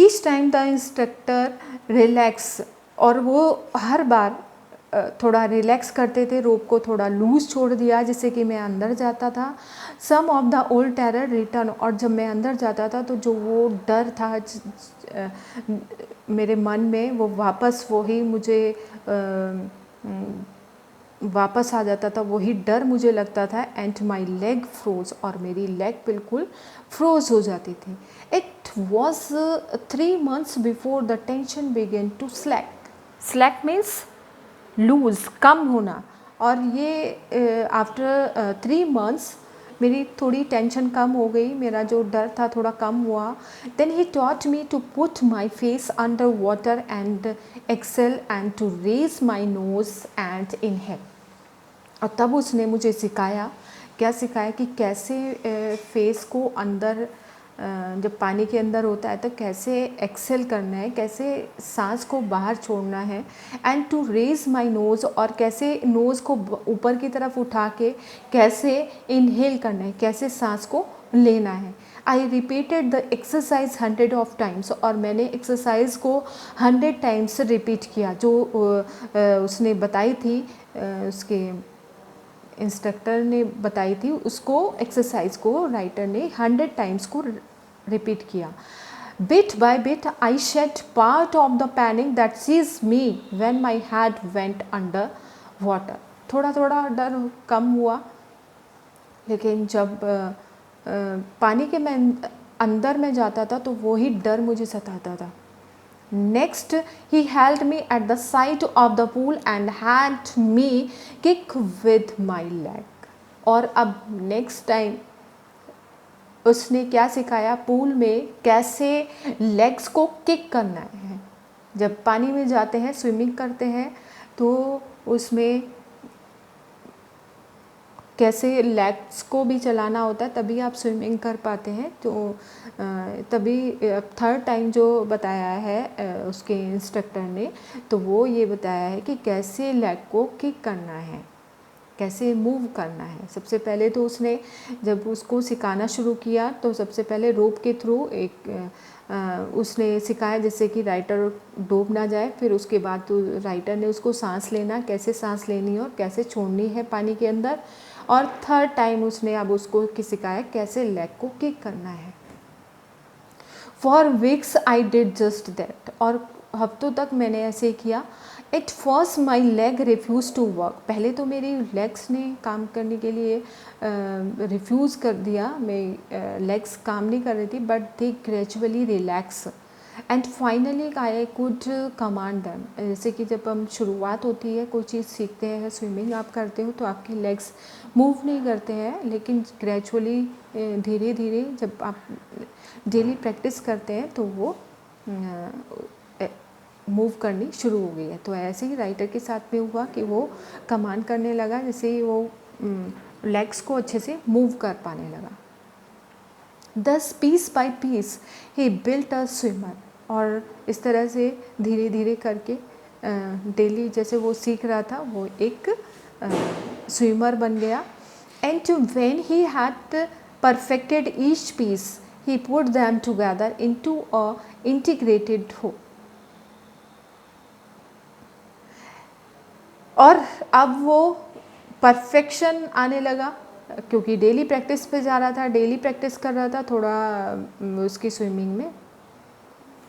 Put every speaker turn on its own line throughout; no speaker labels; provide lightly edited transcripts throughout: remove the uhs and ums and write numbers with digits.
Each time the instructor relax, और वो हर बार थोड़ा रिलैक्स करते थे, रोप को थोड़ा लूज़ छोड़ दिया जिससे कि मैं अंदर जाता था। Some of the old terror return, और जब मैं अंदर जाता था तो जो वो डर था मेरे मन में, वो वापस वही मुझे वापस आ जाता था, वही डर मुझे लगता था। एंड माई लेग फ्रोज, और मेरी लेग बिल्कुल फ्रोज हो जाती थी। It was 3 months before the tension began to slack. Slack means loose, कम होना। और ये आफ्टर 3 months मेरी थोड़ी टेंशन कम हो गई, मेरा जो डर था थोड़ा कम हुआ। Then he taught me to put my face under water and exhale and to raise my nose and inhale. और तब उसने मुझे सिखाया, क्या सिखाया कि कैसे फेस को अंदर, जब पानी के अंदर होता है तो कैसे एक्सेल करना है, कैसे सांस को बाहर छोड़ना है। And to raise my nose, और कैसे नोज़ को ऊपर की तरफ उठा के कैसे इनहेल करना है, कैसे सांस को लेना है। I repeated the exercise 100 times, और मैंने एक्सरसाइज को 100 times रिपीट किया जो उसने बताई थी, उसके इंस्ट्रक्टर ने बताई थी, उसको एक्सरसाइज को राइटर ने 100 times को रिपीट किया। Bit by bit I shed part of the panic that seize me when my head went under water. थोड़ा थोड़ा डर कम हुआ, लेकिन जब पानी के मैं अंदर में जाता था तो वही डर मुझे सताता था। Next, he held me at the side of the pool and had me kick with my leg. और अब नेक्स्ट टाइम उसने क्या सिखाया, पूल में कैसे लेग्स को किक करना है। जब पानी में जाते हैं, स्विमिंग करते हैं, तो उसमें कैसे लेग्स को भी चलाना होता है, तभी आप स्विमिंग कर पाते हैं। तो तभी 3rd टाइम जो बताया है उसके इंस्ट्रक्टर ने, तो वो ये बताया है कि कैसे लेग को किक करना है, कैसे मूव करना है। सबसे पहले तो उसने जब उसको सिखाना शुरू किया तो सबसे पहले रोप के थ्रू उसने सिखाया जिससे कि राइटर डूब ना जाए। फिर उसके बाद तो राइटर ने उसको सांस लेना, कैसे सांस लेनी है और कैसे छोड़नी है पानी के अंदर। और 3rd टाइम उसने अब उसको सिखाया कैसे लेग को किक करना है। For weeks I did just that, और हफ्तों तक मैंने ऐसे किया। It first my leg refuse to work, पहले तो मेरी लेग्स ने काम करने के लिए रिफ्यूज़ कर दिया, मैं लेग्स काम नहीं कर रही थी, but they gradually relax and finally I could command them. जैसे कि जब हम शुरुआत होती है, कोई चीज़ सीखते हैं, स्विमिंग आप करते हो तो आपके लेग्स मूव नहीं करते हैं, लेकिन ग्रेजुअली धीरे धीरे जब आप डेली प्रैक्टिस करते हैं तो वो मूव करनी शुरू हो गई है। तो ऐसे ही राइटर के साथ में हुआ कि वो कमांड करने लगा, जैसे ही वो लेग्स को अच्छे से मूव कर पाने लगा। Thus piece by piece he built a swimmer, और इस तरह से धीरे धीरे करके डेली जैसे वो सीख रहा था वो एक स्विमर बन गया। And when he had perfected each piece, he put them together into a integrated whole. और अब वो परफेक्शन आने लगा, क्योंकि डेली प्रैक्टिस पे जा रहा था, डेली प्रैक्टिस कर रहा था, थोड़ा उसकी स्विमिंग में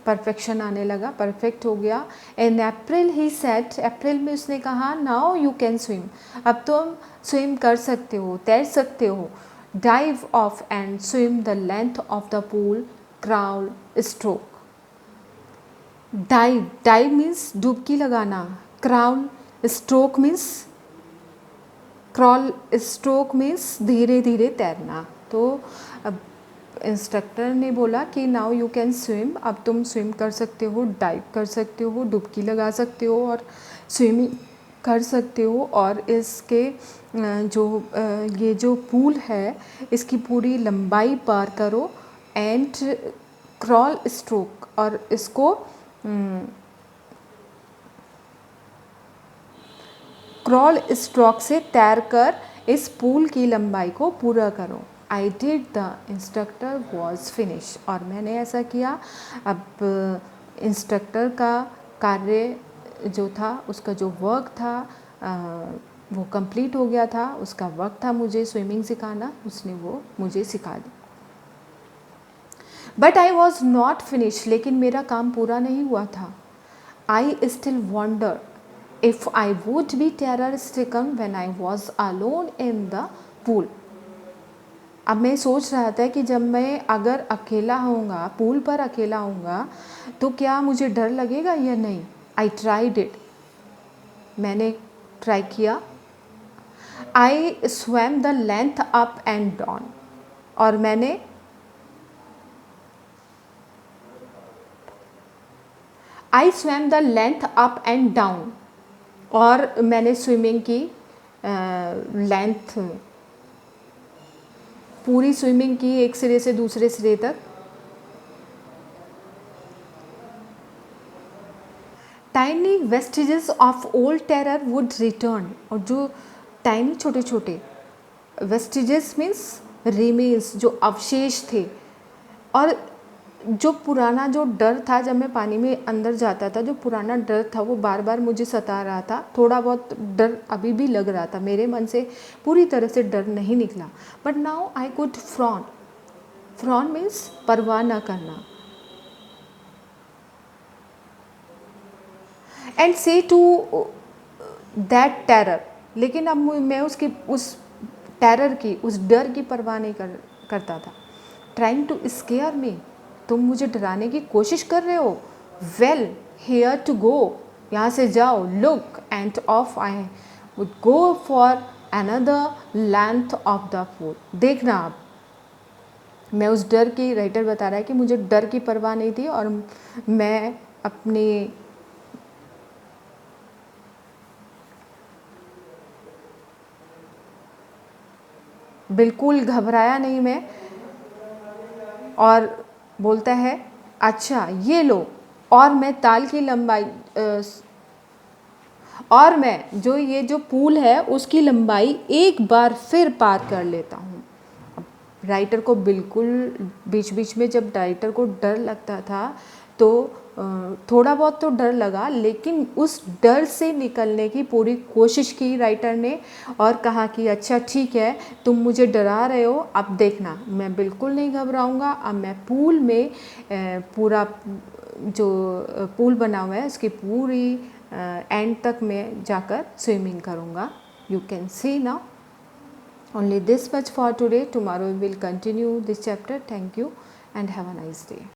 परफेक्शन आने लगा, परफेक्ट हो गया। इन अप्रैल ही सेट, अप्रैल में उसने कहा नाउ यू कैन स्विम, अब तुम स्विम कर सकते हो, तैर सकते हो। Dive of and swim the length of the pool, crawl stroke. Dive, dive means डुबकी लगाना, crawl stroke means, crawl stroke means धीरे धीरे तैरना। तो अब इंस्ट्रक्टर ने बोला कि नाउ यू कैन स्विम, अब तुम स्विम कर सकते हो, डाइव कर सकते हो, डुबकी लगा सकते हो और स्विमिंग कर सकते हो। और इसके ये जो पूल है इसकी पूरी लंबाई पार करो। एंड क्रॉल स्ट्रोक, और इसको क्रॉल स्ट्रोक से तैरकर इस पूल की लंबाई को पूरा करो। I did the instructor was finish, और मैंने ऐसा किया। अब इंस्ट्रक्टर का कार्य जो था, उसका जो वर्क था वो कंप्लीट हो गया था, उसका वर्क था मुझे स्विमिंग सिखाना, उसने वो मुझे सिखा दी। But I was not finish, लेकिन मेरा काम पूरा नहीं हुआ था। I still wonder if I would be terror stricken when I was alone in the pool. अब मैं सोच रहा था कि जब मैं अगर अकेला होऊंगा, पूल पर अकेला होऊंगा, तो क्या मुझे डर लगेगा या नहीं। आई ट्राइड इट, मैंने ट्राई किया। आई swum the length up and down, और मैंने आई swum the length up and down, और मैंने स्विमिंग की लेंथ, पूरी स्विमिंग की एक सिरे से दूसरे सिरे तक। Tiny vestiges of old terror would return, और जो टाइनी छोटे छोटे वेस्टिजेस मीन्स रिमेन्स, जो अवशेष थे, और जो पुराना जो डर था जब मैं पानी में अंदर जाता था, जो पुराना डर था वो बार बार मुझे सता रहा था। थोड़ा बहुत डर अभी भी लग रहा था, मेरे मन से पूरी तरह से डर नहीं निकला। But now I could frown, frown means परवाह न करना, एंड से टू दैट टेरर, लेकिन अब मैं उसकी उस टेरर की, उस डर की परवाह नहीं करता था। ट्राइंग टू स्केयर मी, तुम मुझे डराने की कोशिश कर रहे हो। वेल हेयर टू गो, यहाँ से जाओ। Look end of I would go for another length of the pool, देखना। आप मैं उस डर की, राइटर बता रहा है कि मुझे डर की परवाह नहीं थी, और मैं अपनी बिल्कुल घबराया नहीं मैं, और बोलता है अच्छा ये लो, और मैं ताल की लंबाई और मैं जो ये जो पूल है उसकी लंबाई एक बार फिर पार कर लेता हूँ। अब राइटर को बिल्कुल बीच बीच में जब राइटर को डर लगता था तो थोड़ा बहुत तो डर लगा, लेकिन उस डर से निकलने की पूरी कोशिश की राइटर ने, और कहा कि अच्छा ठीक है, तुम मुझे डरा रहे हो, अब देखना मैं बिल्कुल नहीं घबराऊंगा। अब मैं पूल में पूरा जो पूल बना हुआ है उसकी पूरी एंड तक मैं जाकर स्विमिंग करूँगा। You can see now. Only this much for today. Tomorrow we will continue this chapter. Thank you and have a nice day.